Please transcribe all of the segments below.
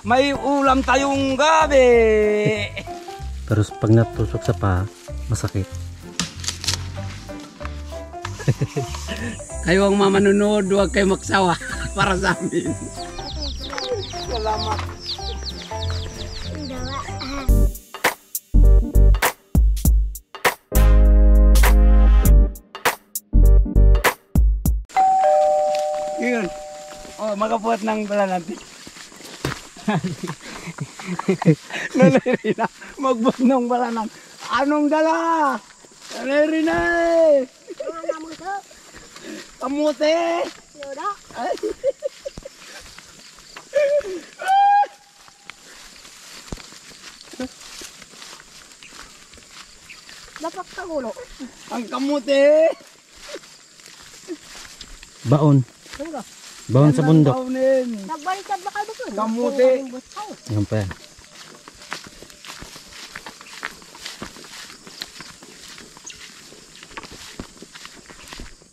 May ulam tayong gabi. Pero pag natusok sa paa, masakit. Kayo ang manonood, huwag kayo magsawa para sa amin. Salamat. Yun. Oh, makapuat ng bala natin. Nanay na. Magbuhat ng bala ng anong dala? Nanay na eh. Kamuti. Yoda. Dapat kagulo. Ang kamuti. Baon. Baon sa bundok. Nagbaliktad ba kayo doon? Kamuti. Yan pa yan.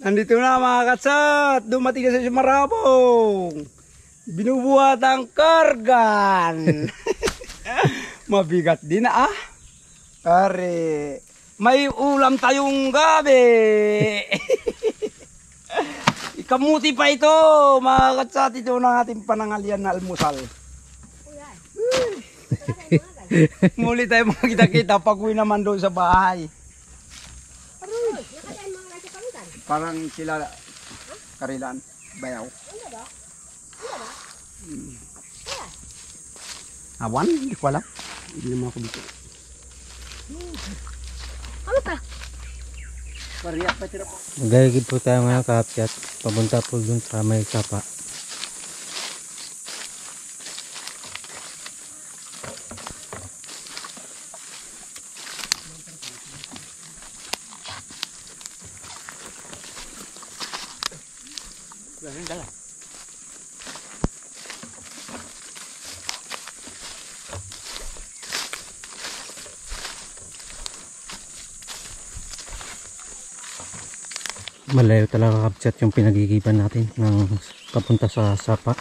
Nandito na mga katsat. Dumating na sa Marabong. Binubuhat ang kargan. Mabigat din ah. Pare. May ulam tayong gabi. Ikamuti pa ito. Mga katsat, ito na ating panangalian na almusal. Muli tayo makita-kita pag uwi naman doon sa bahay. Parang sila Karilan, Bayaw. Awan, hindi ko alam. Hindi naman ako dito. Ano ka? Pariyak pa tira po. Magagigid po tayo ngayon kapyat. Papunta po dun sa may sapa. Malayo talaga kapyat yung pinagigiban natin ng papunta sa sapa.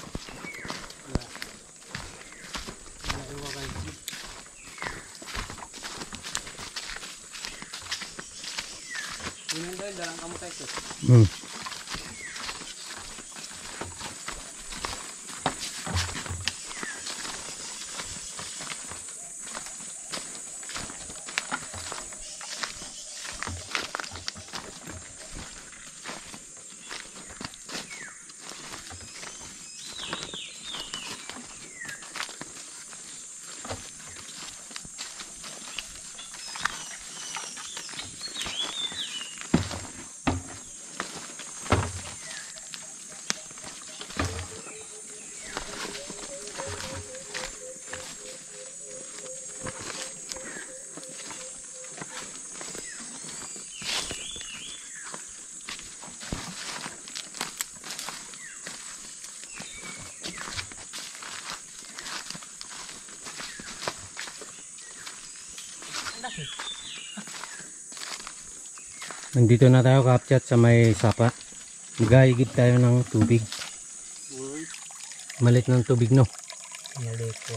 Nandito na tayo kapyat sa may sapa. Magahigit tayo ng tubig. Malit ng tubig no. Malit po.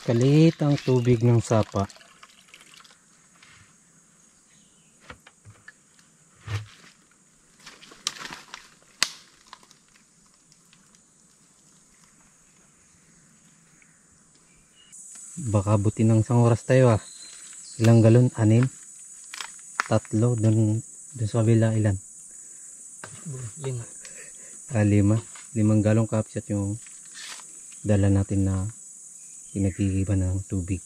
Kalit ang tubig ng sapa. baka buti ng isang oras tayo ah. Ilang galon? 6? 3 dun sa kabila ilan? 5. 5 galong kapsat yung dala natin na pinagigiban ng tubig.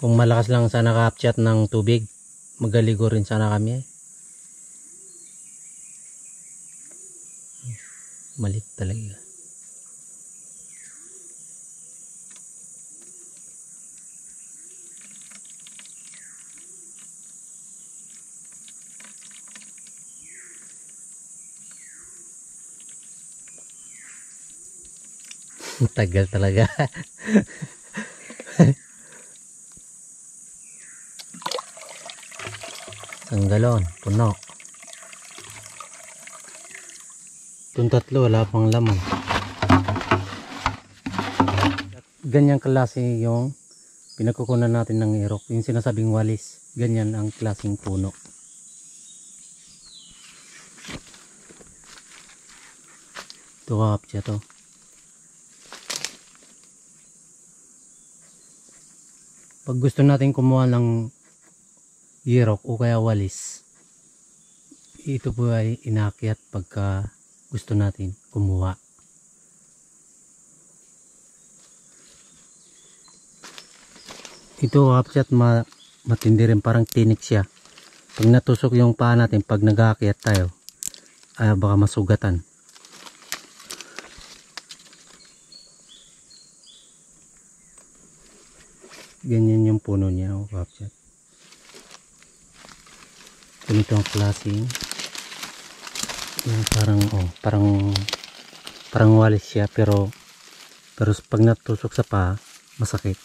Kung malakas lang sana kapsat ng tubig, magaligo rin sana kami eh. Malit talaga. Tagal talaga. Isang galon, puno. Itong 3 wala pang laman. Ganyan klase yung pinagkukunan natin ng irok. Yung sinasabing walis. Ganyan ang klaseng puno. Ito kapsya to. Pag gusto natin kumuha ng yirok o kaya walis, ito po ay inakyat pagka gusto natin kumuha. Ito kapsat matindi rin, parang tinik siya. Pag natusok yung paa natin, pag nag-aakyat tayo, ay baka masugatan. Ganyan yung puno niya, oh, kapsat. Ganito ang klaseng. Yung parang walis siya, pero pag natusok sa paa, masakit.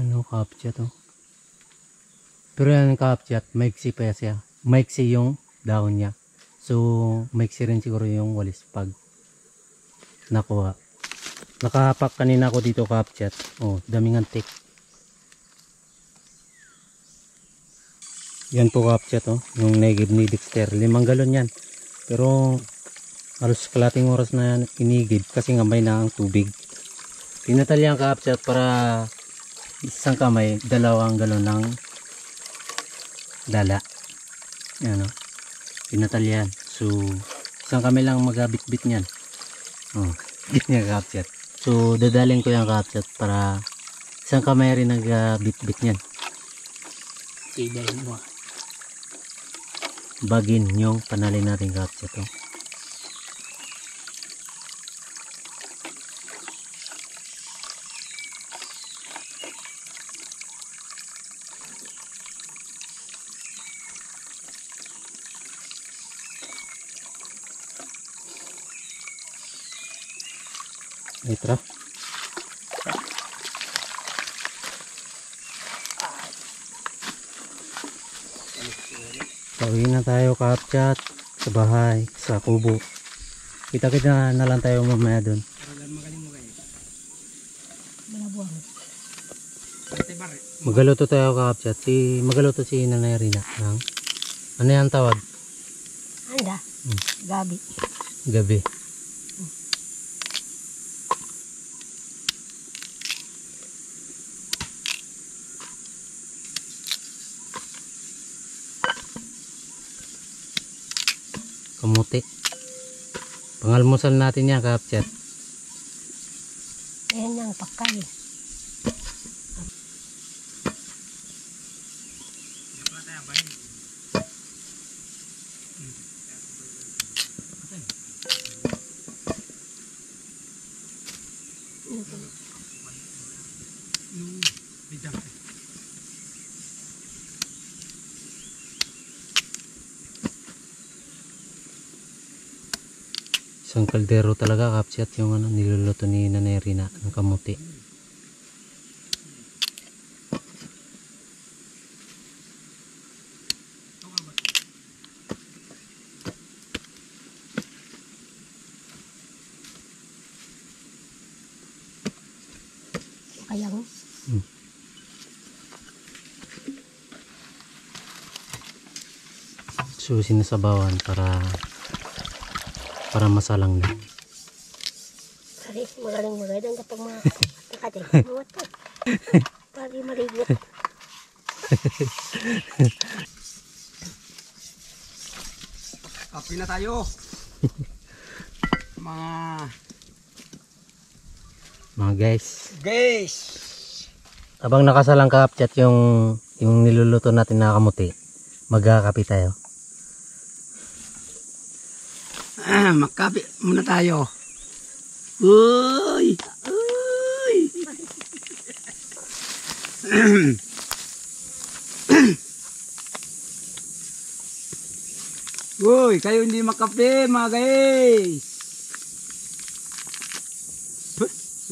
Ano kapsat to? Pero yan kapsat, maiksi pa siya. Maiksi yung dahon niya. So, maiksi rin siguro yung walis pag nakuha. Nakahapak kanina ako dito kapsat. Oh, daming antik. Yan po kapsat, oh, yung naigib ni Dexter. 5 galon yan. Pero halos kalating oras na inigib kasi ngambay na ang tubig. Tinatalyan kapsat para isang kamay, 2 galon ng dala. Yan, oh. Tinatalyan. So, isang kamay lang magabit-bit niyan. Oh, ganyan kapsat. So, dadaling ko yung kapsat para isang kamay rin nagbit-bit niyan. Sidahin mo. Bagin yung panalin natin kapsat to. Itra. Pauwi na tayo kapsat sa bahay, sa kubo. Kita-kita na lang tayo mamaya dun. Magaluto tayo kapsat. Magaluto si Nanay Rina. Ano yan tawag? Anda. Gabi. Gabi. Kamuti. Pangalmusal natin yan kapsat. Ayan yung pakay. Isang kaldero talaga kapsat yung niluluto ni Nanay Rina ng kamuti. Kaya mo. So sinasabawan para masalang na. Sari. Hindi, magaling magaling kapag nakatay. Mawat po. Pari maligot. Kapi na tayo. Mga guys. Guys. Habang nakasalang kapchat yung niluluto natin na kamuti, magkakape tayo. Magkapi muna tayo. Uy! Uy! Uy, kayo hindi makape mga guys.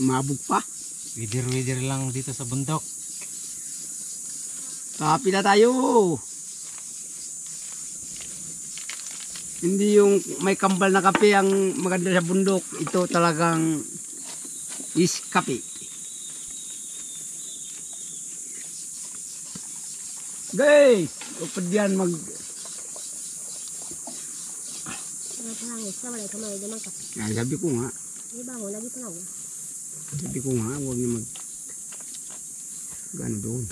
Umabog pa. Wider lang dito sa bundok. Kapi na tayo. Hindi yung may kambal na kape ang maganda sa bundok. Ito talagang is kape. Guys, upad yan mag... Sabi ko nga. Sabi ko nga, huwag niya mag... Gano doon.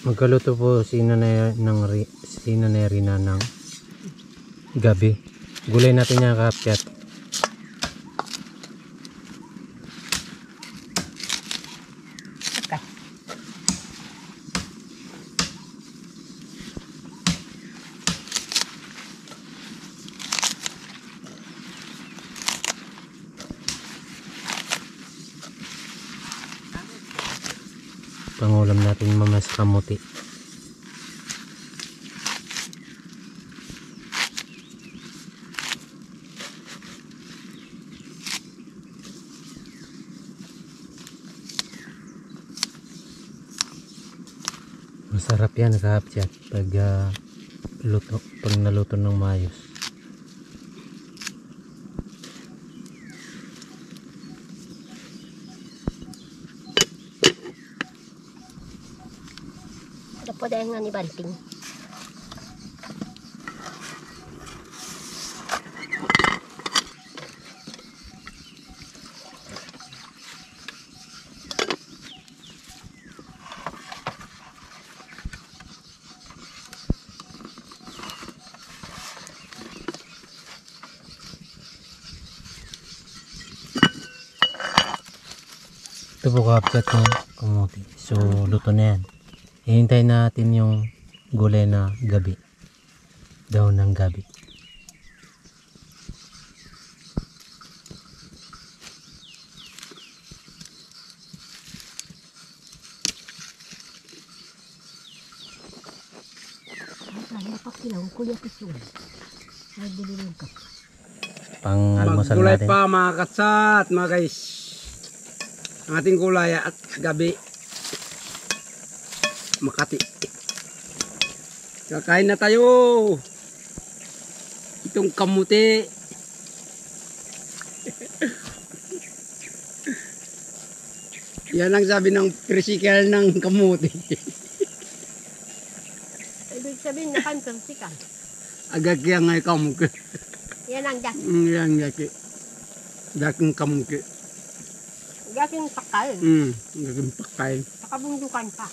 Magkaluto po si Nanay Rina ng gabi. Gulay natin yung kapchat. Pangulam natin mamaya sa kamuti. Masarap yan kapchat pag naluto ng maayos. Po dahil nga ni Banting. Ito po kapchat ng kamuti. So luto na yan. Hihintayin natin yung gulay na gabi. Daw ng gabi. Pang almusal Maggulay natin. pa mga katsat mga guys. Ang ating gulay at gabi. Makati. Kakain na tayo. Itong kamuti. Yan ang sabi ng tricycle ng kamuti. Ibig sabihin na kantorsi ka. Agad kaya nga kamuti. Yan ang gas. Yan gaki. Daking kamuti. Gaking pakal. Daking pakay. Sa kabundukan pa.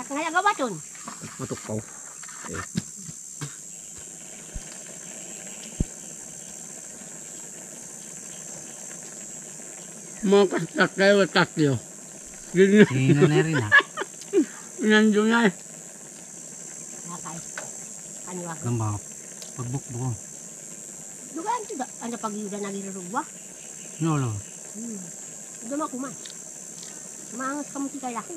Kaya gawa dun. Matukaw. Mga kastas kayo, tatlo. Yun Sino na rin ha? nandun na eh. Nakay. Kaniwag. Alam ba? Pagbukbo. Dugaan to da. Ano pag yuda nagirurugwa? No. Dama kuman. Maangas ka mo si kaya ko.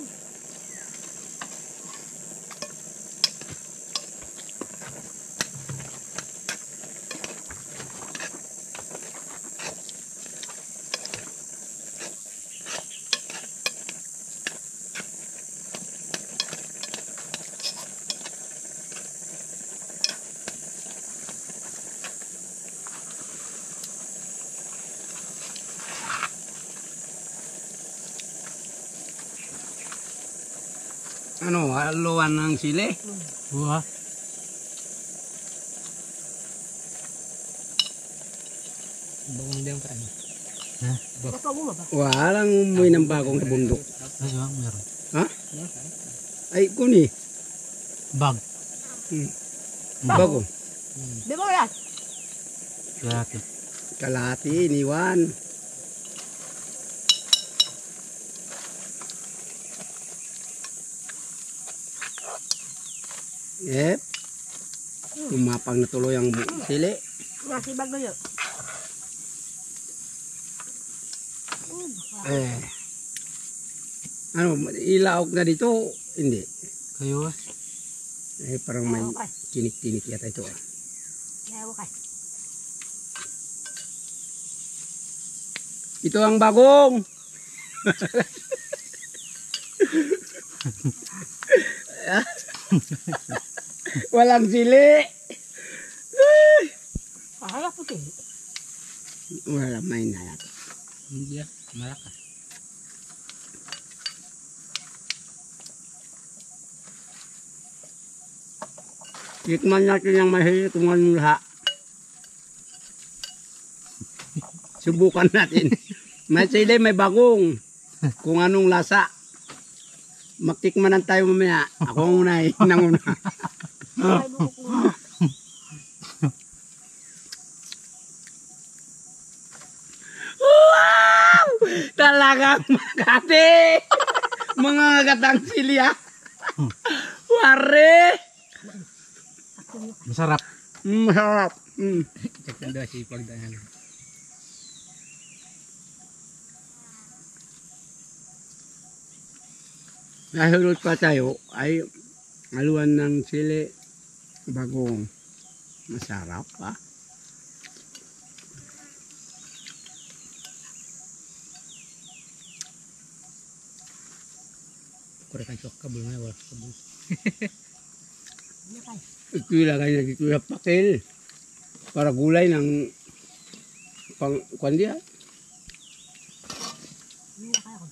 Ano, haluan ng sili. Buha. Bagong din ka ano? Baka mo ba? Walang umuwi ng bagong bundok. Ay, meron. Ha? Ay, kuni. Bag. Bago. Di ba yan? Kalati. Kalahati, iniwan. Yep. Umapang na tuloy ang sili. Nasi bago yun. Ano, ilaok na dito? Hindi. Kayo Parang may Okay. tinik-tinik yata ito. Yawa kay. Ito ang bagong. Walang sili. Kaya puti. Wala, may na yata. Hindi ah. Malakas. Tikman natin yung mahilig kung anong laha. Subukan natin. May sili, may bagong. Kung anong lasa. Magtikmanan tayo mamaya. Ako ang una eh. Nanguna. Ay, bukok mo. Wow! Talagang Makati! Mga gatang sili ah. Wari! masarap. Masarap. Check na daw si pagdaan. Nahulot pa tayo ay haluan ng sili bagong masarap ah. Kurang cok kabul na wala kabul. Ano kay? Ito ilagay na dito sa pakil para gulay ng pang kundi ah. Ano kaya ko?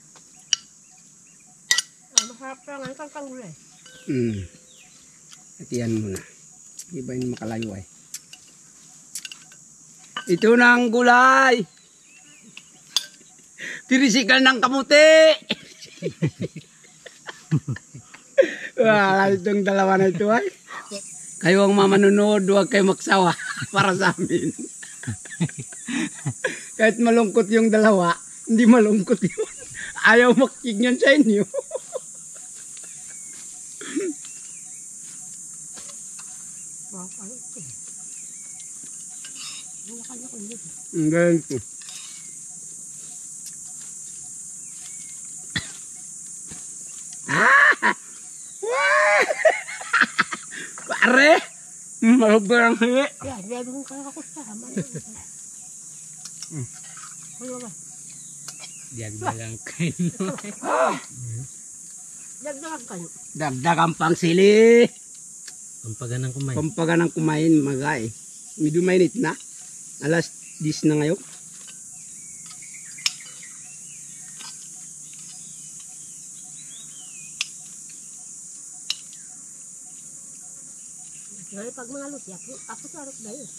Masarap pa nga itong kanggulay. Atiyan mo na. Ibahin makalayo ay. Ito na ang gulay. Tirisikan ng kamuti. Wala itong dalawa na ito ay. Kayo ang mamanunood, huwag kayo magsawa para sa amin. Kahit malungkot yung dalawa, hindi malungkot yun. Ayaw makinig yan sa inyo. Ano ito? Ano kanya ko dito? Ang ganito. Pare! Malubar ang hili. Yan, meron kong kaya ako sa haman. Ano ba? Diyan balang kain. Dagdagan kayo. Dagdagan pang sili. Pampagan ng kumay. Pampaga ng kumain, magay. Medyo mainit na. Alas 10 na ngayon. Ngayon pag mga lusya, ako sa harap na yun.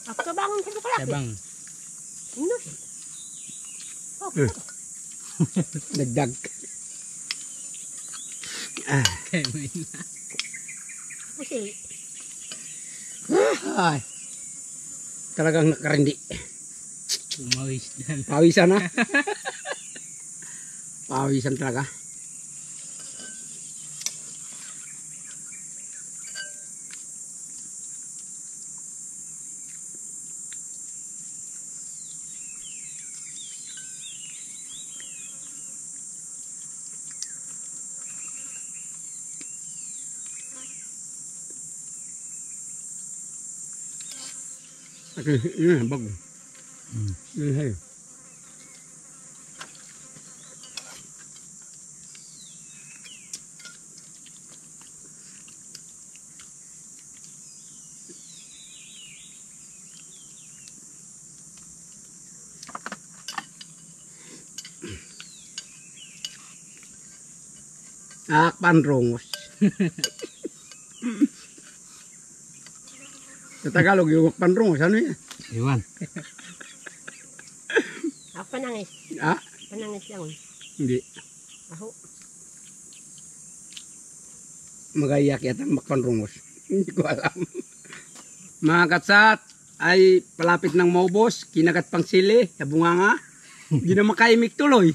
Ako sa bangon sa kalaki. Sabang. Ano siya? Oh, Dagdag. Ah. Kain mo yun. kasi, Ay. talagang nakarindi. Umawis dan. Pawisan na. Pawisan talaga. Okay, yun, bago. Yun, hey. Panrongos. Sa Tagalog, yung panrongos, ano yan? Iwan. Panangis. Ah? Panangis lang. Hindi. Aho. Magayak yata ang panrongos. Hindi ko alam. Mga katsat, ay palapit ng maubos, kinagat pang sili, sa bunganga. Hindi na makaimik tuloy.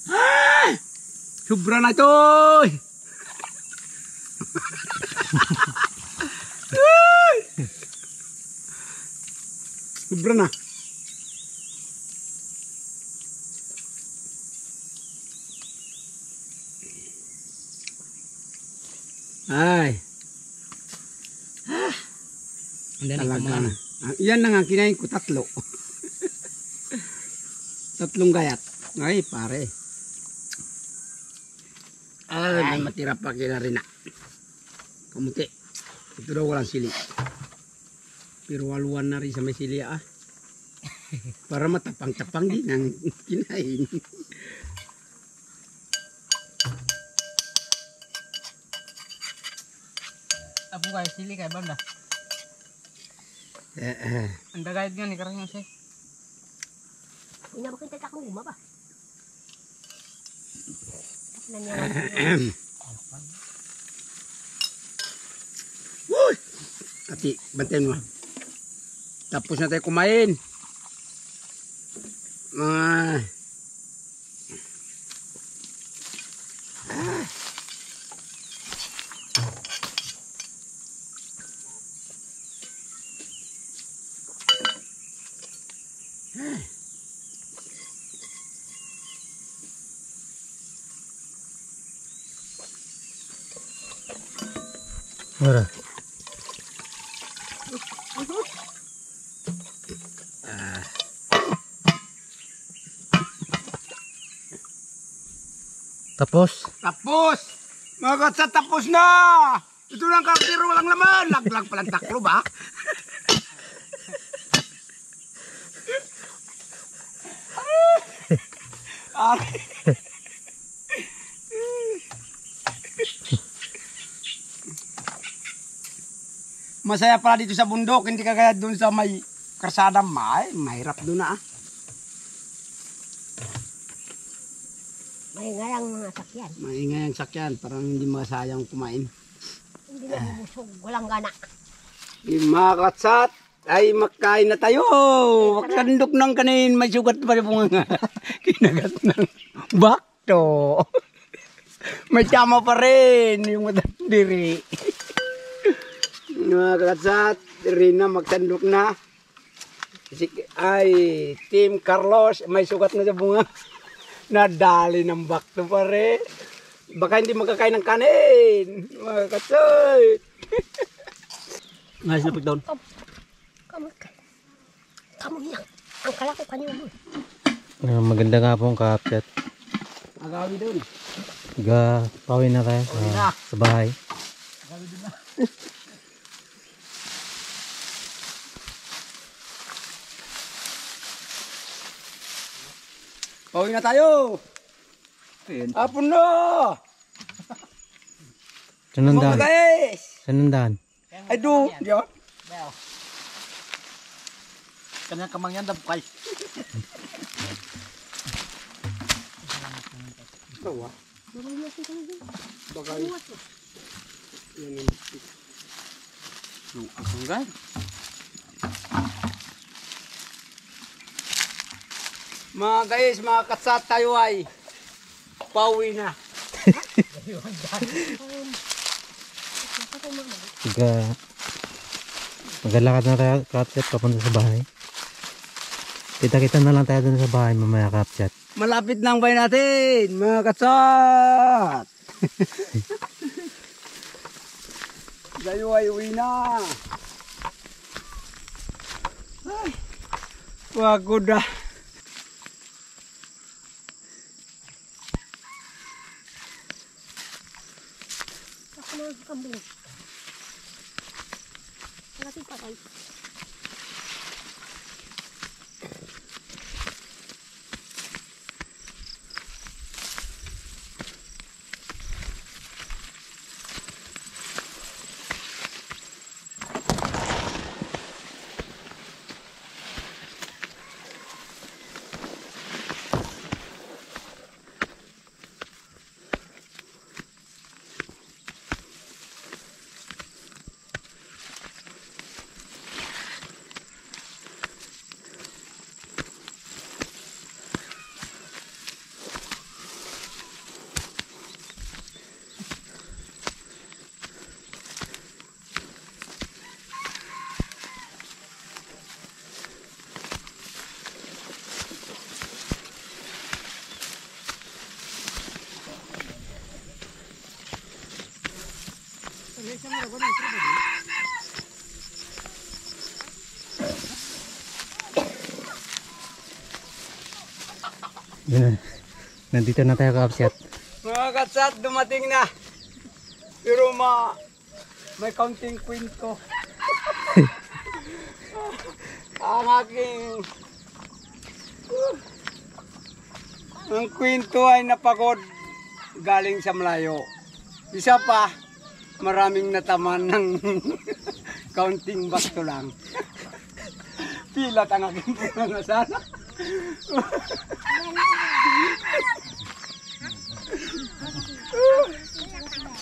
Ay! Sobra na ito! Sobra na. Ay, Anda na talaga kumana. na. Yan na nga, kinain ko 3. 3 gayat. Ay, pare. Ay, may matira pa kila rin na. Kamuti. Ito daw walang sili. Pero waluan na rin sa may sili ah. Para matapang-tapang din ang kinain. Apo kayo sili kay banda. Eh. Anda gayad nga ni karang siya. Hindi mo kita takong lima ba? Nangyari. Uy! Ati, bantayan mo. Tapos na tayo kumain. Mga... Ora. Tapos, Tapos! Mga katsat, tapos na! Ito lang kakiro, walang laman. Laglag palang taklo ba? Masaya pala dito sa bundok, hindi kagaya doon sa may karsada. Mahirap doon na ah. May ngayang mga sakyan. Maingay ang sakyan, parang hindi masayang kumain. Hindi na bubusog. Walang gana. Mga katsat, ay makain na tayo. Magsandok ng kanin, may sugat pa rin bunga. Kinagat ng bakto. May tama pa rin yung matandiri. Mga katsat, rin na magsandok na. Ay, Team Carlos, may sugat na sa bunga. Nadali ng bakto pa rin. Baka hindi magkakain ng kanin. Mga katsat. Nais na pagdaon. Kamu yan. Ang kala ko kanina mo. maganda nga pong kapchat. Agawi doon. Pauwi na tayo sa bahay. Pauwi na tayo. Apon na. Sanandaan. Mga guys. Sanandaan. Ay do. Diyan. Kanya kamang yan dapkay. Tawa. Bagay. Yan Tunggal. Mga guys, mga katsat tayo ay pauwi na. Maglalakad na tayo, Kapchat, papunta sa bahay. Kita-kita na lang tayo dun sa bahay mamaya, Kapchat. Malapit lang ba natin, mga katsat? Tayo ay uwi na. Ay, pagod na. Ako na ang kambing. Kasi patay. Yun na. Nandito na tayo, Kapchat. Mga katsat, dumating na. Pero may kaunting kwento. Ang kwento ay napagod galing sa malayo. Isa pa, maraming nataman ng kaunting basto lang. Pilat ang aking pangangasan.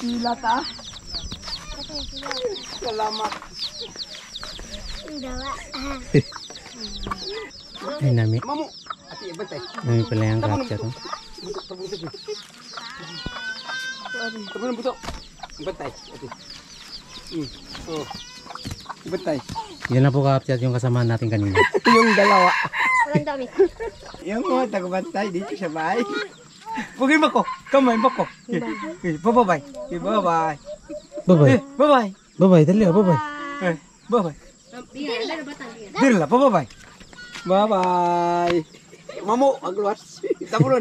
Pilat ah. Salamat. Ang dawa. Ay, nami. Mamu, ati bantay. Nami pala yung Kapchat. Oh. Butok, tabusok mo. Tabusok ng butok. Bantay, ati. Oh. Bantay. Yun na po, Kapchat, yung kasama natin kanina. Yung dalawa. Walang dami. Yung mga tagbantay dito sa bahay. Pugin mo ko. Kamay mo ko. Bye-bye. Bye-bye. Bye-bye. Bye-bye. Bye-bye, dali, bye-bye. Bye-bye. Dila, bye-bye. Bye-bye. Mamu, agluwas. Tabulon.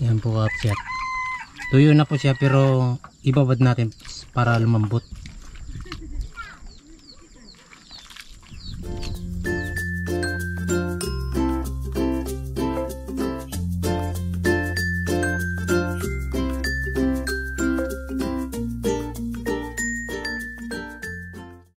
Yan po, Kapchat. Tuyo na po siya pero ibabad natin para lumambot.